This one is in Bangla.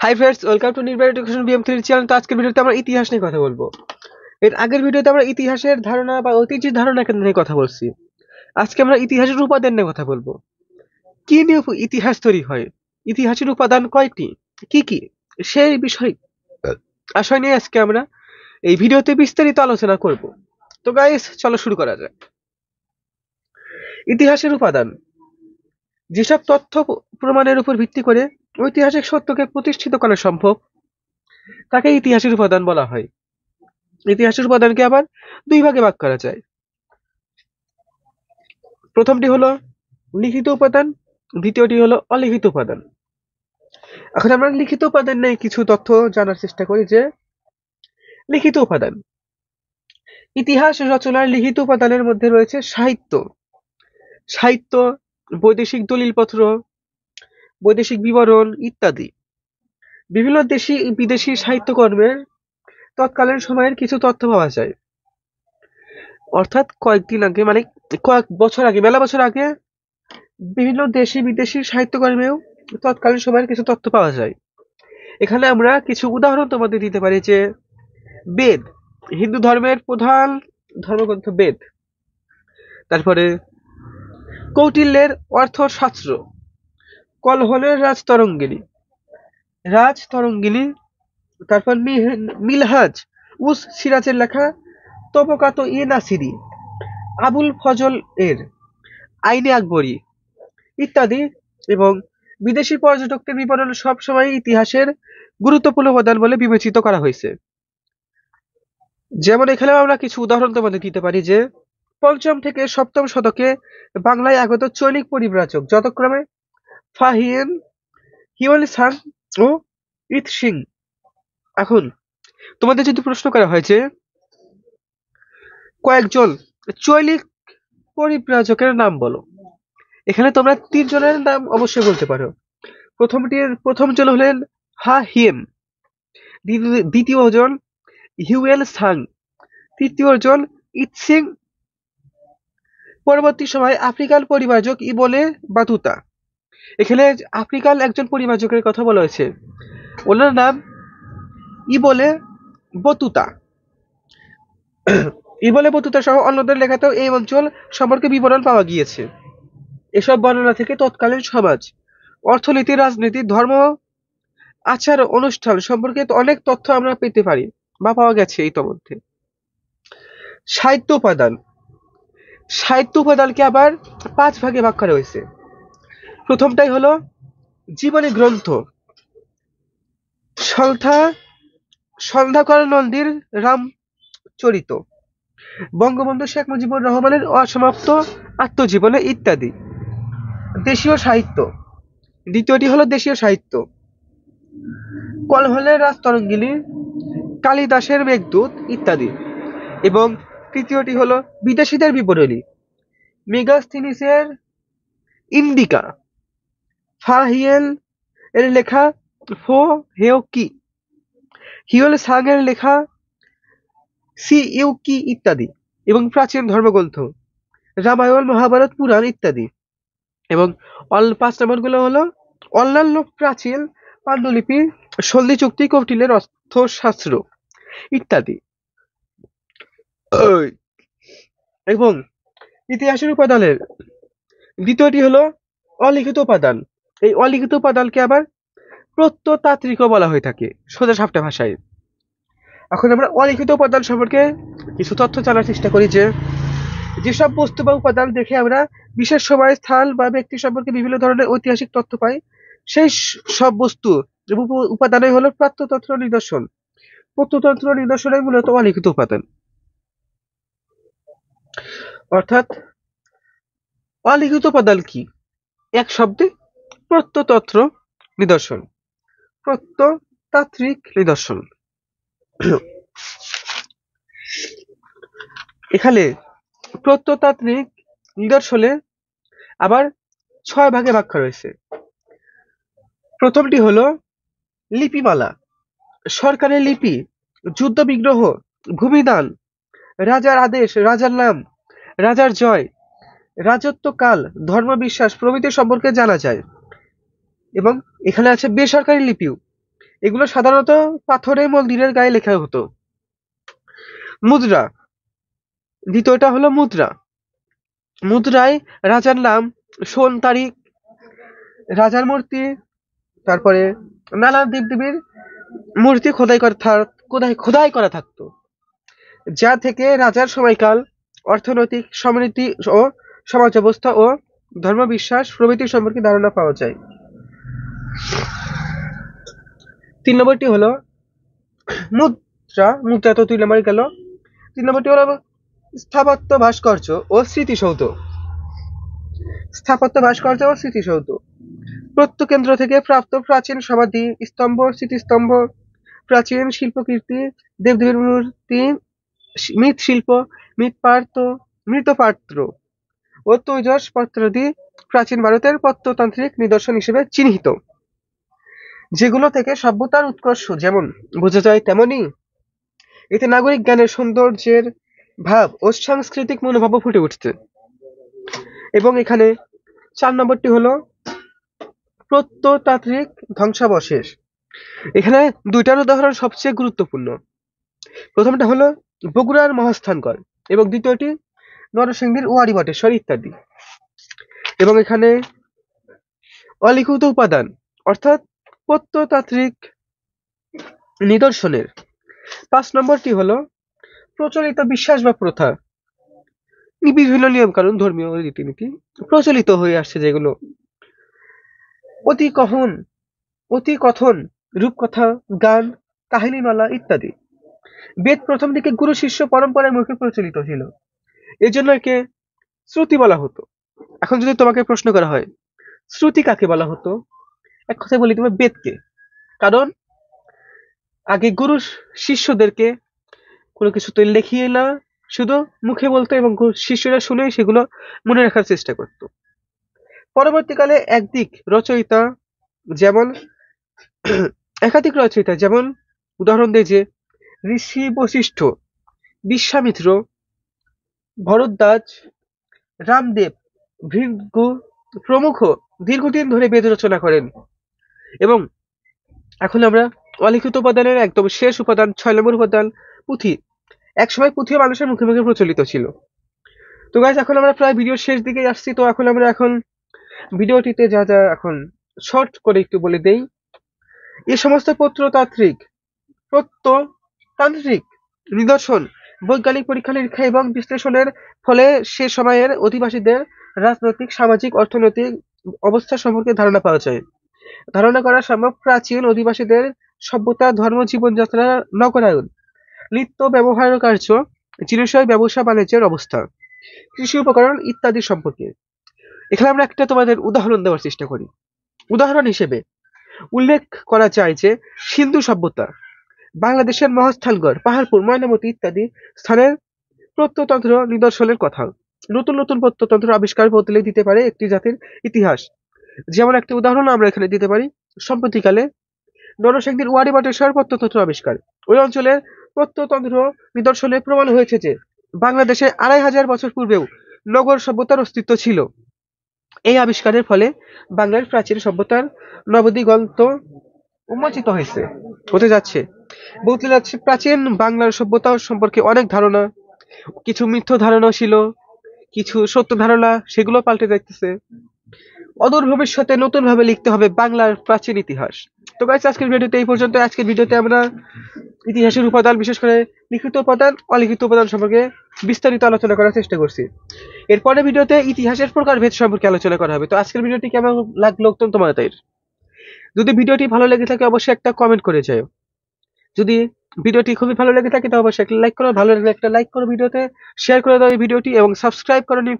হাই ফ্রেন্ডস, ওয়েলকাম টু নির্ভয় এডুকেশন BM3 চ্যানেল। তো আজকের ভিডিওতে আমরা ইতিহাস নিয়ে কথা বলবো। এর আগের ভিডিওতে আমরা ইতিহাসের ধারণা বা ঐতিহ্যের ধারণা নিয়ে কথা বলছি। আজকে আমরা ইতিহাসের উপাদান নিয়ে কথা বলবো। কি নিয়ে ইতিহাস তৈরি হয়, ইতিহাসের উপাদান কয়টি, কি কি, সেই আশয় নিয়ে আজকে আমরা এই ভিডিওতে বিস্তারিত আলোচনা করব। তো গাইস, চলো শুরু করা যাক। ইতিহাসের উপাদান যেসব তথ্য প্রমাণের উপর ভিত্তি করে ঐতিহাসিক সত্যকে প্রতিষ্ঠিত করা সম্ভব তাকে ইতিহাসের উপাদান বলা হয়। ইতিহাসের উপাদানকে আবার দুই ভাগে ভাগ করা যায়। প্রথমটি হলো লিখিত উপাদান, দ্বিতীয়টি হলো অলিখিত উপাদান। এখন আমরা লিখিত উপাদান নিয়ে কিছু তথ্য জানার চেষ্টা করি। যে লিখিত উপাদান, ইতিহাস রচনার লিখিত উপাদানের মধ্যে রয়েছে সাহিত্য, বৈদেশিক দলিলপত্র, বৈদেশিক বিবরণ ইত্যাদি। বিভিন্ন দেশি বিদেশি সাহিত্যকর্মের তৎকালীন সময়ের কিছু তথ্য পাওয়া যায়। অর্থাৎ কয়েকদিন আগে, মানে কয়েক বছর আগে, মেলা বছর আগে বিভিন্ন দেশি বিদেশি সাহিত্যকর্মেও তৎকালীন সময়ের কিছু তথ্য পাওয়া যায়। এখানে আমরা কিছু উদাহরণ তোমাদের দিতে পারি। যে বেদ, হিন্দু ধর্মের প্রধান ধর্মগ্রন্থ বেদ। তারপরে কৌটিল্যের অর্থশাস্ত্র, কলহলের রাজতরঙ্গিনী। তারপর মিলহাজ উস সিরাজের লেখা তবকাত ই নাসিরি, আবুল ফজল এর আইনে আকবরী ইত্যাদি। এবং বিদেশি পর্যটকদের বিবরণ সবসময় ইতিহাসের গুরুত্বপূর্ণ উপাদান বলে বিবেচিত করা হয়েছে। যেমন এখানেও আমরা কিছু উদাহরণ তোমাদের দিতে পারি। যে পঞ্চম থেকে সপ্তম শতকে বাংলায় আগত চৈনিক পরিব্রাজক যথাক্রমে ফাহিয়েন, হিউয়েন-সাং ও ইৎসিং। এখন তোমাদের যদি প্রশ্ন করা হয় যে কয়েকজন চৈনিক পরিব্রাজকের নাম বলো, এখানে তোমরা তিনজনের নাম অবশ্যই বলতে পারো। প্রথমজন হলেন হা হিয়েন, দ্বিতীয় জন হিউয়েন-সাং, তৃতীয় জন ইৎসিং। পরবর্তী সময়ে আফ্রিকান পরিব্রাজক ইবনে বাতুতা। এখানে আফ্রিকান একজন পরিব্রাজকের কথা বলা হয়েছে, ওনার নাম ইবনে বতুতা। ইবনে বতুতা সহ অন্যদের লেখাতেও এই অঞ্চল সম্পর্কে বিবরণ পাওয়া গিয়েছে। এসব বর্ণনা থেকে তৎকালীন সমাজ, অর্থনীতি, রাজনীতি, ধর্ম, আচার, অনুষ্ঠান সম্পর্কে অনেক তথ্য আমরা পেতে পারি বা পাওয়া গেছে। ইতোমধ্যে সাহিত্য উপাদানকে আবার 5 ভাগে ভাগ করা হয়েছে। প্রথমটাই হলো জীবনী গ্রন্থ, সন্ধ্যাকর নন্দীর রামচরিত, বঙ্গবন্ধু শেখ মুজিবুর রহমানের অসমাপ্ত আত্মজীবনী ইত্যাদি। দেশীয় সাহিত্য, দ্বিতীয়টি হলো দেশীয় সাহিত্য, কলহলের রাজতরঙ্গিনী, কালিদাসের মেঘদূত ইত্যাদি। এবং তৃতীয়টি হলো বিদেশিদের বিবরণী, মেগাস্থিনিসের ইন্ডিকা, ফাহিয়েন এর লেখা ফো হেও কি, হিউয়েন-সাং এর লেখা সি ইউ কি ইত্যাদি। এবং প্রাচীন ধর্মগ্রন্থ, রামায়ণ, মহাভারত, পুরাণ ইত্যাদি। এবং 5 নম্বর গুলো হলো অন্যান্য প্রাচীন পাণ্ডুলিপি, সন্ধি চুক্তি, কৌটিল্যের অর্থশাস্ত্র ইত্যাদি। এবং ইতিহাসের উপাদানের দ্বিতীয়টি হলো অলিখিত উপাদান। এই অলিখিত উপাদানকে আবার প্রত্নতাত্ত্বিকও বলা হয়ে থাকে সোজা সাপটা ভাষায়। এখন আমরা অলিখিত উপাদান সম্পর্কে কিছু তথ্য জানার চেষ্টা করি। যে যেসব বস্তু বা উপাদান দেখে আমরা বিশেষ সময়, স্থান বা ব্যক্তি সম্পর্কে বিভিন্ন ধরনের ঐতিহাসিক তথ্য পাই, সেই সব বস্তু উপাদানই হলো প্রত্নতত্ত্ব নিদর্শন। প্রত্নতন্ত্র নিদর্শনই মূলত অলিখিত উপাদান। অর্থাৎ অলিখিত উপাদান কি? এক শব্দে প্রত্নতন্ত্র নিদর্শন, প্রত্নতাত্ত্বিক নিদর্শন। এখানে প্রত্নতাত্ত্বিক নিদর্শনে আবার 6 ভাগে ভাগ করা হয়েছে। প্রথমটি হলো লিপিমালা, সরকারের লিপি, যুদ্ধ বিগ্রহ, ভূমিদান, রাজার আদেশ, রাজার নাম, রাজার জয়, রাজত্বকাল, ধর্মবিশ্বাস প্রভৃতি সম্পর্কে জানা যায়। এবং এখানে আছে বেসরকারি লিপিও, এগুলো সাধারণত পাথরের মন্দিরের গায়ে লেখা হতো। মুদ্রা, দ্বিতীয়টা হলো মুদ্রা। মুদ্রায় রাজার নাম, সন তারিখ, রাজার মূর্তি, তারপরে নানা দেবদেবীর মূর্তি খোদাই করা থাকতো, যা থেকে রাজার সময়কাল, অর্থনৈতিক সমৃদ্ধি ও সমাজ ব্যবস্থা ও ধর্মবিশ্বাস প্রভৃতি সম্পর্কে ধারণা পাওয়া যায়। 3 নম্বরটি হলো মুদ্রা। মুদ্রা তো 2 নম্বরে গেল। 3 নম্বরটি হলো স্থাপত্য ভাস্কর্য ও স্মৃতিসৌধ। স্থাপত্য ভাস্কর্য ও স্মৃতিসৌধ প্রত্নকেন্দ্র থেকে প্রাপ্ত প্রাচীন সমাধি, স্তম্ভ, স্মৃতিস্তম্ভ, প্রাচীন শিল্পকীর্তি, দেবদেবীর মূর্তি, মৃৎশিল্প, মৃৎপাত্র ও তৈজসপত্রাদি প্রাচীন ভারতের প্রত্নতান্ত্রিক নিদর্শন হিসেবে চিহ্নিত, যেগুলো থেকে সভ্যতার উৎকর্ষ যেমন বোঝা যায়, তেমনি এতে নাগরিক জ্ঞানের, সৌন্দর্যের ভাব ও সাংস্কৃতিক মনোভাবও ফুটে উঠছে। এবং এখানে 4 নম্বরটি হলো প্রত্নতাত্ত্বিক ধ্বংসাবশেষ। এখানে 2টার উদাহরণ সবচেয়ে গুরুত্বপূর্ণ। প্রথমটা হলো বগুড়ার মহাস্থানগড় এবং দ্বিতীয়টি নরসিংদীর ওয়ারী বটেশ্বর ইত্যাদি। এবং এখানে অলিখিত উপাদান অর্থাৎ প্রত্নতাত্ত্বিক নিদর্শনের 5 নম্বরটি হলো প্রচলিত বিশ্বাস বা প্রথা। বিভিন্ন নিয়ম কানুন, ধর্মীয় রীতিনীতি প্রচলিত হয়ে আসছে, যেগুলো অতি কথন, রূপকথা, গান, কাহিনীমালা ইত্যাদি। বেদ প্রথম দিকে গুরু শিষ্য পরম্পরার মুখে প্রচলিত ছিল, এজন্য একে শ্রুতি বলা হতো। এখন যদি তোমাকে প্রশ্ন করা হয় শ্রুতি কাকে বলা হতো, এক কথায় বলি তোমার বেদকে। কারণ আগে গুরু শিষ্যদেরকে কোনো কিছুতে লিখিয়ে না, শুধু মুখে বলতো এবং শিষ্যরা শুনেই সেগুলো মনে রাখার চেষ্টা করত। পরবর্তীকালে একাধিক রচয়িতা যেমন উদাহরণ দেয় যে ঋষি বশিষ্ঠ, বিশ্বামিত্র, ভরদ্বাজ, রামদেব, ভৃগু প্রমুখ দীর্ঘদিন ধরে বেদ রচনা করেন। এবং এখন আমরা অলিখিত উপাদানের একদম শেষ উপাদান 6 নম্বর উপাদান পুঁথি। একসময় পুঁথিও মানুষের মুখে মুখে প্রচলিত ছিল। তো গাইস, এখন আমরা প্রায় ভিডিওর শেষ দিকে আসছি। তো এখন আমরা ভিডিওটিতে যা যা এখন শর্ট করে একটু বলে দেই। এই সমস্ত প্রত্নতান্ত্রিক নিদর্শন বৈজ্ঞানিক পরীক্ষা নিরীক্ষা এবং বিশ্লেষণের ফলে সে সময়ের অধিবাসীদের রাজনৈতিক, সামাজিক, অর্থনৈতিক অবস্থা সম্পর্কে ধারণা পাওয়া যায়। ধারণা করা সম্ভব প্রাচীন অধিবাসীদের সভ্যতা, ধর্ম, জীবনযাত্রা, নগরায়ন, নিত্য ব্যবহার কার্য, জিনিসের ব্যবসা বাণিজ্যের অবস্থা, কৃষি উপকরণ ইত্যাদি সম্পর্কে। এখানে আমরা একটা তোমাদের উদাহরণ দেওয়ার চেষ্টা করি। উদাহরণ হিসেবে উল্লেখ করা যায় যে সিন্ধু সভ্যতা, বাংলাদেশের মহাস্থানগড়, পাহাড়পুর, ময়নামতি ইত্যাদি স্থানের প্রত্নতন্ত্র নিদর্শনের কথা। নতুন নতুন প্রত্নতন্ত্র আবিষ্কার বদলে দিতে পারে একটি জাতির ইতিহাস। যেমন একটা উদাহরণ আমরা এখানে দিতে পারি, সম্প্রতিকালে নরসিংদীর ওয়ারী বটেশ্বর প্রত্নতন্ত্র আবিষ্কার। ওই অঞ্চলের প্রত্নতন্ত্র নিদর্শনে প্রমাণ হয়েছে যে বাংলাদেশে 2500 বছর পূর্বেও নগর সভ্যতার অস্তিত্ব ছিল। এই আবিষ্কারের ফলে বাংলার প্রাচীন সভ্যতার নবদিগন্ত উন্মোচিত হতে যাচ্ছে। বলতে যাচ্ছে প্রাচীন বাংলার সভ্যতা সম্পর্কে অনেক ধারণা, কিছু মিথ্য ধারণা ছিল, কিছু সত্য ধারণা, সেগুলো পাল্টে যাচ্ছে। অদূর ভবিষ্যতে নতুন ভাবে লিখতে হবে বাংলার প্রাচীন ইতিহাস। তো গাইস, আজকের ভিডিওতে এই পর্যন্ত। আজকের ভিডিওতে আমরা ইতিহাসের উপাদান, বিশেষ করে লিখিত উপাদান, অলিখিত উপাদান সম্পর্কে বিস্তারিত আলোচনা করার চেষ্টা করছি। এরপরে ভিডিওতে ইতিহাসের প্রকারভেদ সম্পর্কে আলোচনা করা হবে। তো আজকের ভিডিওটি কেমন লাগলো তোমাদের? যদি ভিডিওটি ভালো লেগে থাকে অবশ্যই একটা কমেন্ট করে যাও। যদি ভিডিওটি খুবই ভালো লেগে থাকে তো অবশ্যই একটা লাইক করো। ভালো লাগলে একটা লাইক করো, ভিডিওতে শেয়ার করে দাও এই ভিডিওটি এবং সাবস্ক্রাইব করো নিউ